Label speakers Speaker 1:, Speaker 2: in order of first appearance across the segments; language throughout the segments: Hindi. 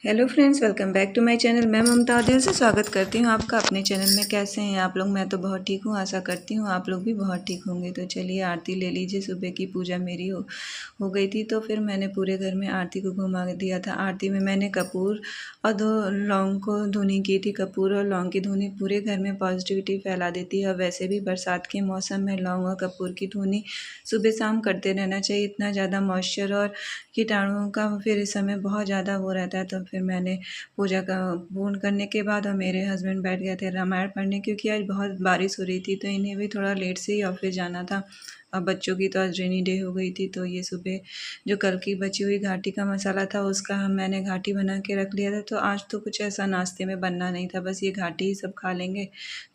Speaker 1: Hello friends, welcome back to my channel. मैं ममता दिल से स्वागत करती हूँ आपका अपने चैनल में। कैसे हैं आप लोग? मैं तो बहुत ठीक हूँ। आशा करती हूँ आप लोग भी बहुत ठीक होंगे। तो चलिए आरती ले लीजिए। सुबह की पूजा मेरी हो गई थी, तो फिर मैंने पूरे घर में आरती को घुमा दिया था। आरती में मैंने कपूर और 2 लौंग को धुनी की थी। कपूर और लौंग की धुनी पूरे घर में पॉजिटिविटी फैला देती है, और वैसे भी बरसात के मौसम में लौंग और कपूर की धुनी सुबह शाम करते रहना चाहिए। इतना ज़्यादा मॉइस्चर और कीटाणुओं का फिर इस समय बहुत ज़्यादा वो रहता है। तो फिर मैंने पूजा का पूर्ण करने के बाद और मेरे हस्बैंड बैठ गए थे रामायण पढ़ने, क्योंकि आज बहुत बारिश हो रही थी, तो इन्हें भी थोड़ा लेट से ही ऑफिस जाना था। और बच्चों की तो आज रेनी डे हो गई थी, तो ये सुबह जो कल की बची हुई घाटी का मसाला था उसका मैंने घाटी बना के रख लिया था। तो आज तो कुछ ऐसा नाश्ते में बनना नहीं था, बस ये घाटी ही सब खा लेंगे।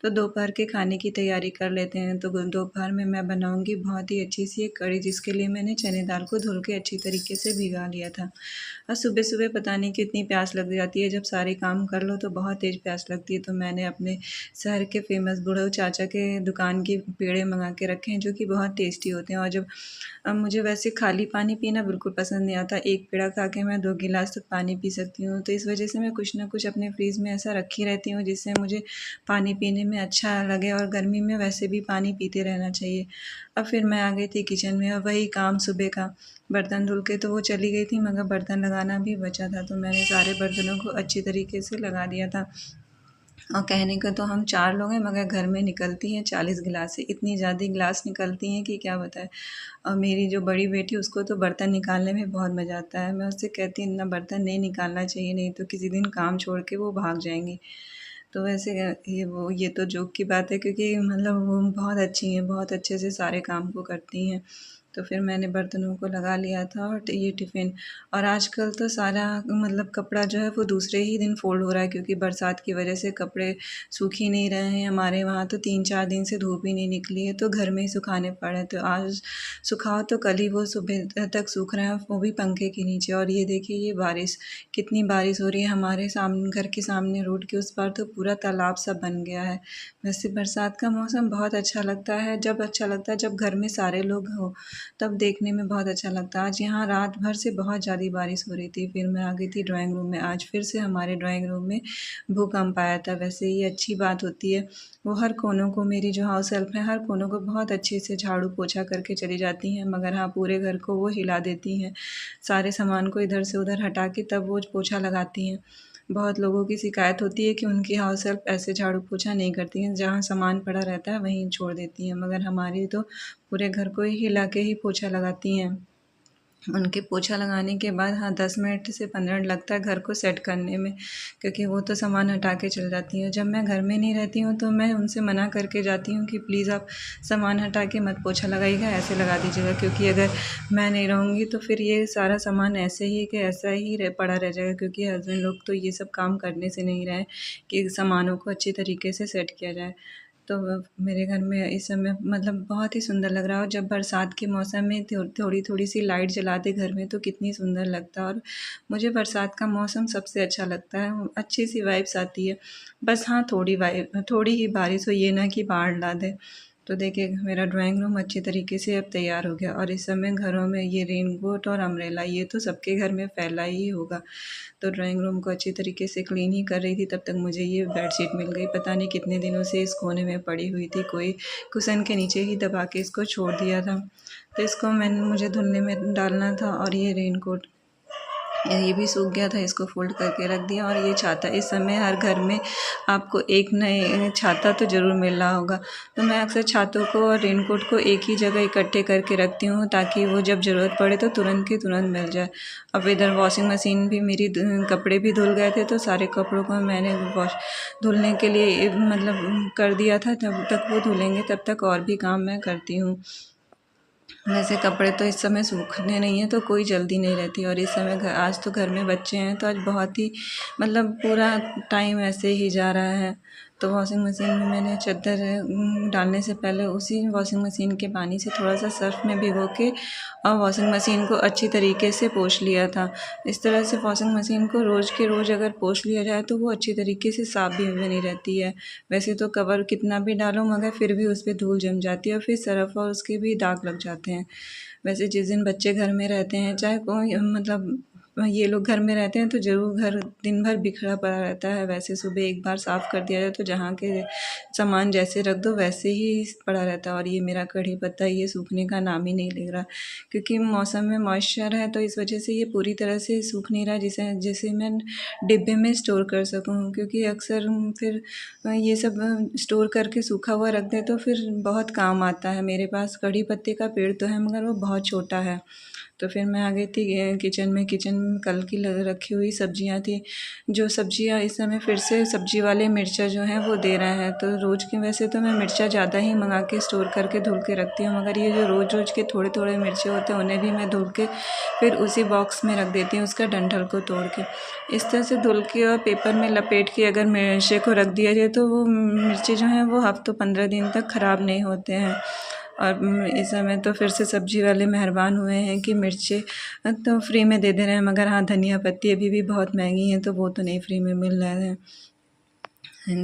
Speaker 1: तो दोपहर के खाने की तैयारी कर लेते हैं। तो दोपहर में मैं बनाऊंगी बहुत ही अच्छी सी एक कढ़ी, जिसके लिए मैंने चने दाल को धुल के अच्छी तरीके से भिगा लिया था। और सुबह सुबह पता नहीं कितनी प्यास लग जाती है, जब सारे काम कर लो तो बहुत तेज़ प्यास लगती है। तो मैंने अपने शहर के फेमस बुढ़ऊ चाचा के दुकान के पेड़े मंगा के रखे हैं, जो कि बहुत टेस्टी होते हैं। और जब मुझे वैसे खाली पानी पीना बिल्कुल पसंद नहीं आता। एक पेड़ा खा के मैं 2 गिलास तक पानी पी सकती हूँ। तो इस वजह से मैं कुछ ना कुछ अपने फ्रीज़ में ऐसा रखी रहती हूँ, जिससे मुझे पानी पीने में अच्छा लगे, और गर्मी में वैसे भी पानी पीते रहना चाहिए। अब फिर मैं आ गई थी किचन में, और वही काम सुबह का बर्तन धुल के तो वो चली गई थी, मगर बर्तन लगाना भी बचा था। तो मैंने सारे बर्तनों को अच्छी तरीके से लगा दिया था। और कहने को तो हम 4 लोग हैं, मगर घर में निकलती हैं 40 गिलासें। इतनी ज़्यादा गिलास निकलती हैं कि क्या बताएँ। और मेरी जो बड़ी बेटी, उसको तो बर्तन निकालने में बहुत मज़ा आता है। मैं उससे कहती हूँ इतना बर्तन नहीं निकालना चाहिए, नहीं तो किसी दिन काम छोड़ के वो भाग जाएँगी। तो वैसे ये तो जोक की बात है, क्योंकि मतलब वो बहुत अच्छी हैं, बहुत अच्छे से सारे काम को करती हैं। तो फिर मैंने बर्तनों को लगा लिया था, और ये टिफ़िन। और आजकल तो सारा मतलब कपड़ा जो है वो दूसरे ही दिन फ़ोल्ड हो रहा है, क्योंकि बरसात की वजह से कपड़े सूख ही नहीं रहे हैं। हमारे वहाँ तो 3-4 दिन से धूप ही नहीं निकली है, तो घर में ही सुखाने पड़े। तो आज सुखाओ तो कल ही वो सुबह तक सूख रहे हैं, वो भी पंखे के नीचे। और ये देखिए ये बारिश, कितनी बारिश हो रही है। हमारे सामने, घर के सामने रोड के उस पार तो पूरा तालाब सा बन गया है। वैसे बरसात का मौसम बहुत अच्छा लगता है। जब अच्छा लगता है जब घर में सारे लोग हों, तब देखने में बहुत अच्छा लगता है। आज यहाँ रात भर से बहुत ज़्यादा बारिश हो रही थी। फिर मैं आ गई थी ड्राइंग रूम में। आज फिर से हमारे ड्राइंग रूम में भूकंप आया था। वैसे ये अच्छी बात होती है, वो हर कोनों को, मेरी जो हाउस हेल्प है, हर कोनों को बहुत अच्छे से झाड़ू पोछा करके चली जाती हैं। मगर हाँ, पूरे घर को वो हिला देती हैं। सारे सामान को इधर से उधर हटा के तब वो पोछा लगाती हैं। बहुत लोगों की शिकायत होती है कि उनकी हाउस हेल्प ऐसे झाड़ू पोछा नहीं करती हैं, जहाँ सामान पड़ा रहता है वहीं छोड़ देती हैं। मगर हमारी तो पूरे घर को ही हिला के ही पोछा लगाती हैं। उनके पोछा लगाने के बाद हाँ 10 मिनट से 15 मिनट लगता है घर को सेट करने में, क्योंकि वो तो सामान हटा के चल जाती हैं। जब मैं घर में नहीं रहती हूँ तो मैं उनसे मना करके जाती हूँ कि प्लीज़ आप सामान हटा के मत पोछा लगाइएगा, ऐसे लगा दीजिएगा। क्योंकि अगर मैं नहीं रहूँगी तो फिर ये सारा सामान ऐसे ही कि ऐसा ही पड़ा रह जाएगा, क्योंकि हस्बैंड लोग तो ये सब काम करने से नहीं रहे कि सामानों को अच्छी तरीके से सेट किया जाए। तो मेरे घर में इस समय मतलब बहुत ही सुंदर लग रहा है। और जब बरसात के मौसम में थोड़ी थोड़ी सी लाइट जला दे घर में, तो कितनी सुंदर लगता है। और मुझे बरसात का मौसम सबसे अच्छा लगता है, अच्छी सी वाइब्स आती है। बस हाँ, थोड़ी ही बारिश हो, ये ना कि बाढ़ ला दे। तो देखिए मेरा ड्राइंग रूम अच्छी तरीके से अब तैयार हो गया। और इस समय घरों में ये रेनकोट और अम्ब्रेला, ये तो सबके घर में फैला ही होगा। तो ड्राइंग रूम को अच्छी तरीके से क्लीन ही कर रही थी, तब तक मुझे ये बेडशीट मिल गई। पता नहीं कितने दिनों से इस कोने में पड़ी हुई थी, कोई कुशन के नीचे ही दबा के इसको छोड़ दिया था। तो इसको मुझे धुलने में डालना था। और ये रेनकोट, ये भी सूख गया था, इसको फ़ोल्ड करके रख दिया। और ये छाता, इस समय हर घर में आपको एक नए छाता तो ज़रूर मिल रहा होगा। तो मैं अक्सर छातों को और रेनकोट को एक ही जगह इकट्ठे करके रखती हूँ, ताकि वो जब ज़रूरत पड़े तो तुरंत की तुरंत मिल जाए। अब इधर वॉशिंग मशीन भी मेरी कपड़े भी धुल गए थे, तो सारे कपड़ों को मैंने धुलने के लिए मतलब कर दिया था। जब तक वो धुलेंगे तब तक और भी काम मैं करती हूँ। वैसे कपड़े तो इस समय सूखने नहीं हैं, तो कोई जल्दी नहीं रहती। और इस समय आज तो घर में बच्चे हैं, तो आज बहुत ही मतलब पूरा टाइम ऐसे ही जा रहा है। तो वॉशिंग मशीन में मैंने चादर डालने से पहले उसी वॉशिंग मशीन के पानी से थोड़ा सा सर्फ़ में भिगो के और वॉशिंग मशीन को अच्छी तरीके से पोंछ लिया था। इस तरह से वॉशिंग मशीन को रोज़ के रोज़ अगर पोंछ लिया जाए तो वो अच्छी तरीके से साफ़ भी बनी रहती है। वैसे तो कवर कितना भी डालो, मगर फिर भी उस पे धूल जम जाती है, और फिर सरफ़ और उसके भी दाग लग जाते हैं। वैसे जिस दिन बच्चे घर में रहते हैं, चाहे कोई मतलब ये लोग घर में रहते हैं तो ज़रूर घर दिन भर बिखरा पड़ा रहता है। वैसे सुबह एक बार साफ़ कर दिया जाए तो जहाँ के सामान जैसे रख दो वैसे ही पड़ा रहता है। और ये मेरा कढ़ी पत्ता ये सूखने का नाम ही नहीं ले रहा, क्योंकि मौसम में मॉइस्चर है तो इस वजह से ये पूरी तरह से सूख नहीं रहा जिसे मैं डिब्बे में स्टोर कर सकूँ। क्योंकि अक्सर फिर ये सब स्टोर करके सूखा हुआ रख दें तो फिर बहुत काम आता है। मेरे पास कढ़ी पत्ते का पेड़ तो है मगर वो बहुत छोटा है। तो फिर मैं आ गई थी किचन में कल की रखी हुई सब्जियां थी, जो सब्जियां इस समय फिर से सब्जी वाले मिर्चा जो हैं वो दे रहे हैं। तो रोज़ की वैसे तो मैं मिर्चा ज़्यादा ही मंगा के स्टोर करके धुल के रखती हूँ, मगर ये जो रोज़ रोज़ के थोड़े थोड़े मिर्चे होते हैं उन्हें भी मैं धुल के फिर उसी बॉक्स में रख देती हूँ, उसका डंठल को तोड़ के। इस तरह से धुल के और पेपर में लपेट के अगर मिर्चे को रख दिया जाए तो वो मिर्ची जो हैं वो हफ्तों 15 दिन तक ख़राब नहीं होते हैं। और इस समय तो फिर से सब्जी वाले मेहरबान हुए हैं कि मिर्ची तो फ्री में दे रहे हैं, मगर हाँ धनिया पत्ती अभी भी बहुत महंगी हैं तो वो तो नहीं फ्री में मिल रहे हैं।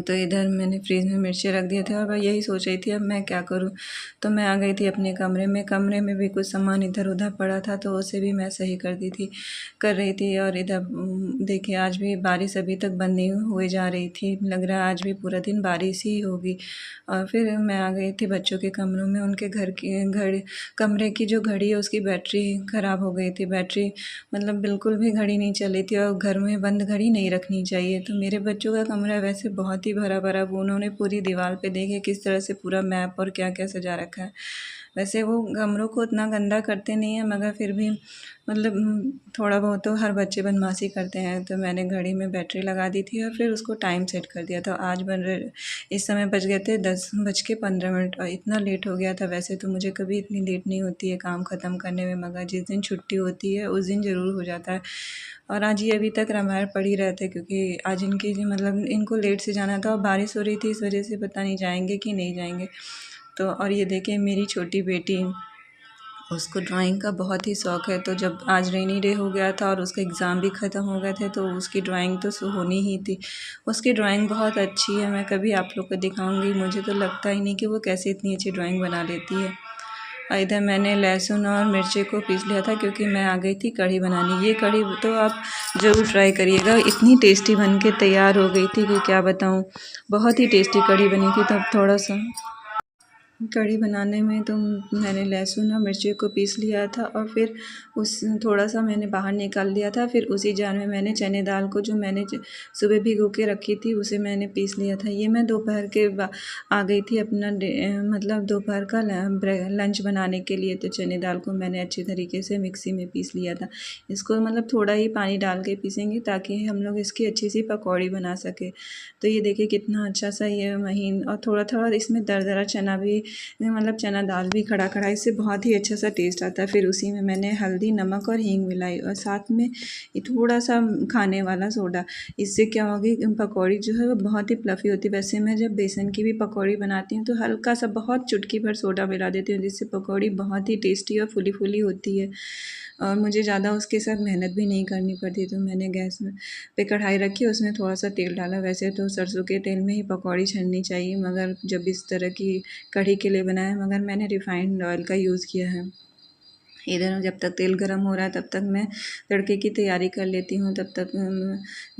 Speaker 1: तो इधर मैंने फ्रिज में मिर्ची रख दिए थे और मैं यही सोच रही थी अब मैं क्या करूं। तो मैं आ गई थी अपने कमरे में भी कुछ सामान इधर उधर पड़ा था तो उसे भी मैं सही कर रही थी। और इधर देखिए आज भी बारिश अभी तक बंद नहीं हुए जा रही थी, लग रहा है आज भी पूरा दिन बारिश ही होगी। और फिर मैं आ गई थी बच्चों के कमरों में, उनके कमरे की जो घड़ी है उसकी बैटरी ख़राब हो गई थी। बैटरी मतलब बिल्कुल भी घड़ी नहीं चल रही थी और घर में बंद घड़ी नहीं रखनी चाहिए। तो मेरे बच्चों का कमरा वैसे बहुत ही भरा भरा, वो उन्होंने पूरी दीवार पे देखे किस तरह से पूरा मैप और क्या क्या सजा रखा है। वैसे वो कमरों को उतना गंदा करते नहीं हैं मगर फिर भी मतलब थोड़ा बहुत तो हर बच्चे बदमाशी करते हैं। तो मैंने घड़ी में बैटरी लगा दी थी और फिर उसको टाइम सेट कर दिया था। आज इस समय बज गए थे 10:15 और इतना लेट हो गया था। वैसे तो मुझे कभी इतनी लेट नहीं होती है काम ख़त्म करने में, मगर जिस दिन छुट्टी होती है उस दिन ज़रूर हो जाता है। और आज ये अभी तक रामायण पढ़ ही रहे थे क्योंकि आज मतलब इनको लेट से जाना था और बारिश हो रही थी, इस वजह से पता नहीं जाएंगे कि नहीं जाएंगे। तो और ये देखिए मेरी छोटी बेटी, उसको ड्राइंग का बहुत ही शौक़ है। तो जब आज रेनी डे हो गया था और उसका एग्ज़ाम भी ख़त्म हो गए थे तो उसकी ड्राइंग तो होनी ही थी। उसकी ड्राइंग बहुत अच्छी है, मैं कभी आप लोग को दिखाऊंगी। मुझे तो लगता ही नहीं कि वो कैसे इतनी अच्छी ड्राइंग बना लेती है। इधर मैंने लहसुन और मिर्ची को पीस लिया था क्योंकि मैं आ गई थी कढ़ी बनानी। ये कढ़ी तो आप ज़रूर ट्राई करिएगा, इतनी टेस्टी बन के तैयार हो गई थी कि क्या बताऊँ। बहुत ही टेस्टी कढ़ी बनी थी। तो थोड़ा सा कढ़ी बनाने में तो मैंने लहसुन और मिर्ची को पीस लिया था और फिर थोड़ा सा मैंने बाहर निकाल दिया था। फिर उसी जार में मैंने चने दाल को जो मैंने सुबह भिगो के रखी थी उसे मैंने पीस लिया था। ये मैं दोपहर के आ गई थी अपना मतलब दोपहर का लंच बनाने के लिए। तो चने दाल को मैंने अच्छी तरीके से मिक्सी में पीस लिया था। इसको मतलब थोड़ा ही पानी डाल के पीसेंगे ताकि हम लोग इसकी अच्छी सी पकौड़ी बना सके। तो ये देखिए कितना अच्छा सा ये महीन, और थोड़ा थोड़ा इसमें दरदरा चना भी मतलब चना दाल भी खड़ा खड़ा, इससे बहुत ही अच्छा सा टेस्ट आता है। फिर उसी में मैंने हल्दी नमक और हींग मिलाई और साथ में थोड़ा सा खाने वाला सोडा। इससे क्या होगी पकौड़ी जो है वो बहुत ही फ्लफ़ी होती है। वैसे मैं जब बेसन की भी पकौड़ी बनाती हूँ तो हल्का सा बहुत चुटकी भर सोडा मिला देती हूँ जिससे पकौड़ी बहुत ही टेस्टी और फुली फुली होती है और मुझे ज़्यादा उसके साथ मेहनत भी नहीं करनी पड़ती। तो मैंने गैस पे कढ़ाई रखी, उसमें थोड़ा सा तेल डाला। वैसे तो सरसों के तेल में ही पकौड़ी छननी चाहिए मगर जब इस तरह की कढ़ी के लिए बनाया, मगर मैंने रिफ़ाइंड ऑयल का यूज़ किया है। इधर जब तक तेल गर्म हो रहा है तब तक मैं तड़के की तैयारी कर लेती हूँ। तब तक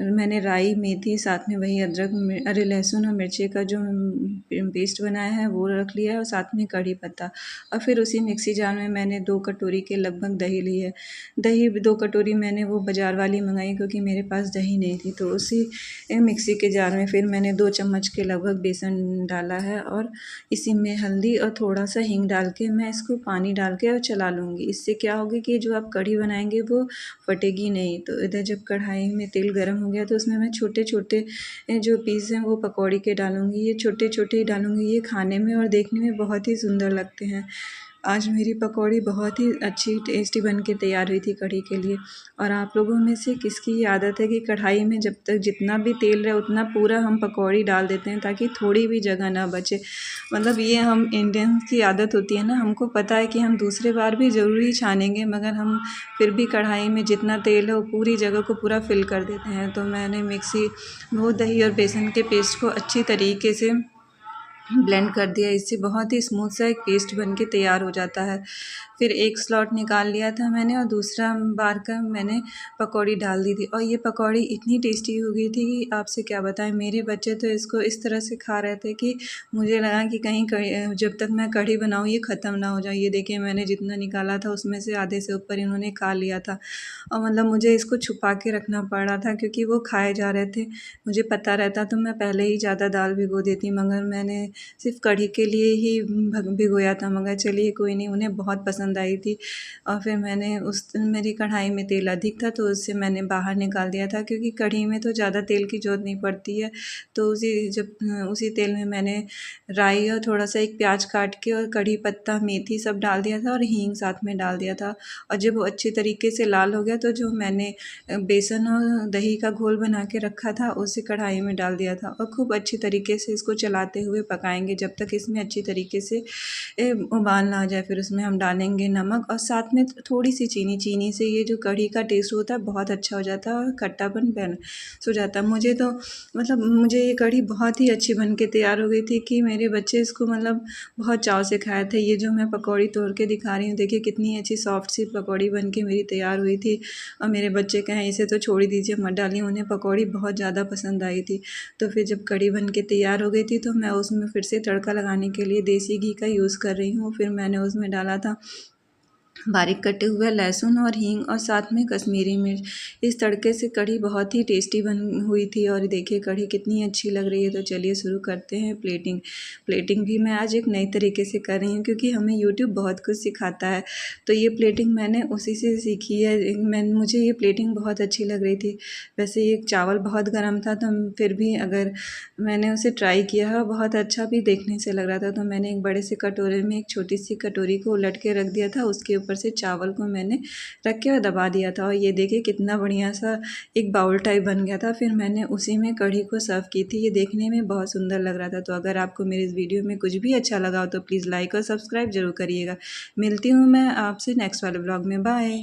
Speaker 1: मैंने राई मेथी साथ में वही लहसुन और मिर्ची का जो पेस्ट बनाया है वो रख लिया है और साथ में कढ़ी पत्ता। और फिर उसी मिक्सी जार में मैंने 2 कटोरी के लगभग दही ली है। दही 2 कटोरी मैंने वो बाज़ार वाली मंगाई क्योंकि मेरे पास दही नहीं थी। तो उसी मिक्सी के जार में फिर मैंने 2 चम्मच के लगभग बेसन डाला है और इसी में हल्दी और थोड़ा सा हींग डाल के मैं इसको पानी डाल के और चला लूँगी। इससे क्या होगा कि जो आप कढ़ी बनाएंगे वो फटेगी नहीं। तो इधर जब कढ़ाई में तेल गर्म हो गया तो उसमें मैं छोटे छोटे जो पीस हैं वो पकौड़ी के डालूँगी। ये छोटे छोटे ही डालूँगी, ये खाने में और देखने में बहुत ही सुंदर लगते हैं। आज मेरी पकौड़ी बहुत ही अच्छी टेस्टी बन के तैयार हुई थी कढ़ी के लिए। और आप लोगों में से किसकी ये आदत है कि कढ़ाई में जब तक जितना भी तेल रहे उतना पूरा हम पकौड़ी डाल देते हैं ताकि थोड़ी भी जगह ना बचे। मतलब ये हम इंडियंस की आदत होती है ना, हमको पता है कि हम दूसरे बार भी ज़रूर ही छानेंगे मगर हम फिर भी कढ़ाई में जितना तेल है वो पूरी जगह को पूरा फिल कर देते हैं। तो मैंने वो दही और बेसन के पेस्ट को अच्छी तरीके से ब्लेंड कर दिया। इससे बहुत ही स्मूथ सा एक पेस्ट बन के तैयार हो जाता है। फिर एक स्लॉट निकाल लिया था मैंने और दूसरा बार का मैंने पकौड़ी डाल दी थी और ये पकौड़ी इतनी टेस्टी हो गई थी कि आपसे क्या बताएं। मेरे बच्चे तो इसको इस तरह से खा रहे थे कि मुझे लगा कि कहीं जब तक मैं कढ़ी बनाऊँ ये ख़त्म ना हो जाए। ये देखिए मैंने जितना निकाला था उसमें से आधे से ऊपर इन्होंने खा लिया था और मतलब मुझे इसको छुपा के रखना पड़ रहा था क्योंकि वो खाए जा रहे थे। मुझे पता रहता तो मैं पहले ही ज़्यादा दाल भिगो देती, मगर मैंने सिर्फ़ कढ़ी के लिए ही भिगोया था। मगर चलिए कोई नहीं, उन्हें बहुत पसंद आई थी। और फिर मैंने मेरी कढ़ाई में तेल अधिक था तो उससे मैंने बाहर निकाल दिया था, क्योंकि कढ़ी में तो ज़्यादा तेल की ज़रूरत नहीं पड़ती है। तो उसी तेल में मैंने राई और थोड़ा-सा एक प्याज काट के और कढ़ी पत्ता, मेथी सब डाल दिया था और हींग साथ में डाल दिया था। और जब वो अच्छे तरीके से लाल हो गया तो जो मैंने बेसन और दही का घोल बना के रखा था उसे कढ़ाई में डाल दिया था और खूब अच्छी तरीके से इसको चलाते हुए पकाएंगे जब तक इसमें अच्छी तरीके से उबाल ना आ जाए। फिर उसमें हम डालेंगे नमक और साथ में थोड़ी सी चीनी। चीनी से ये जो कढ़ी का टेस्ट होता है बहुत अच्छा हो जाता है और खट्टापन बैलेंस हो जाता है। मुझे ये कढ़ी बहुत ही अच्छी बन के तैयार हो गई थी कि मेरे बच्चे इसको मतलब बहुत चाव से खाए थे। ये जो मैं पकौड़ी तोड़ के दिखा रही हूँ, देखिए कितनी अच्छी सॉफ्ट सी पकौड़ी बन के मेरी तैयार हुई थी। और मेरे बच्चे कहें इसे तो छोड़ ही दीजिए, मत डालिए, उन्हें पकौड़ी बहुत ज़्यादा पसंद आई थी। तो फिर जब कढ़ी बन के तैयार हो गई थी तो मैं उसमें फिर से तड़का लगाने के लिए देसी घी का यूज़ कर रही हूँ। फिर मैंने उसमें डाला था बारीक कटे हुए लहसुन और हींग और साथ में कश्मीरी मिर्च। इस तड़के से कढ़ी बहुत ही टेस्टी बन हुई थी। और देखिए कढ़ी कितनी अच्छी लग रही है। तो चलिए शुरू करते हैं प्लेटिंग। प्लेटिंग भी मैं आज एक नई तरीके से कर रही हूँ क्योंकि हमें यूट्यूब बहुत कुछ सिखाता है। तो ये प्लेटिंग मैंने उसी से सीखी है। मुझे ये प्लेटिंग बहुत अच्छी लग रही थी। वैसे ये चावल बहुत गर्म था तो फिर भी अगर मैंने उसे ट्राई किया है, बहुत अच्छा भी देखने से लग रहा था। तो मैंने एक बड़े से कटोरे में एक छोटी सी कटोरी को उलट के रख दिया था, उसके ऊपर से चावल को मैंने रख के और दबा दिया था और ये देखिए कितना बढ़िया सा एक बाउल टाइप बन गया था। फिर मैंने उसी में कढ़ी को सर्व की थी। ये देखने में बहुत सुंदर लग रहा था। तो अगर आपको मेरे इस वीडियो में कुछ भी अच्छा लगा हो तो प्लीज़ लाइक और सब्सक्राइब जरूर करिएगा। मिलती हूँ मैं आपसे नेक्स्ट वाले ब्लॉग में। बाय।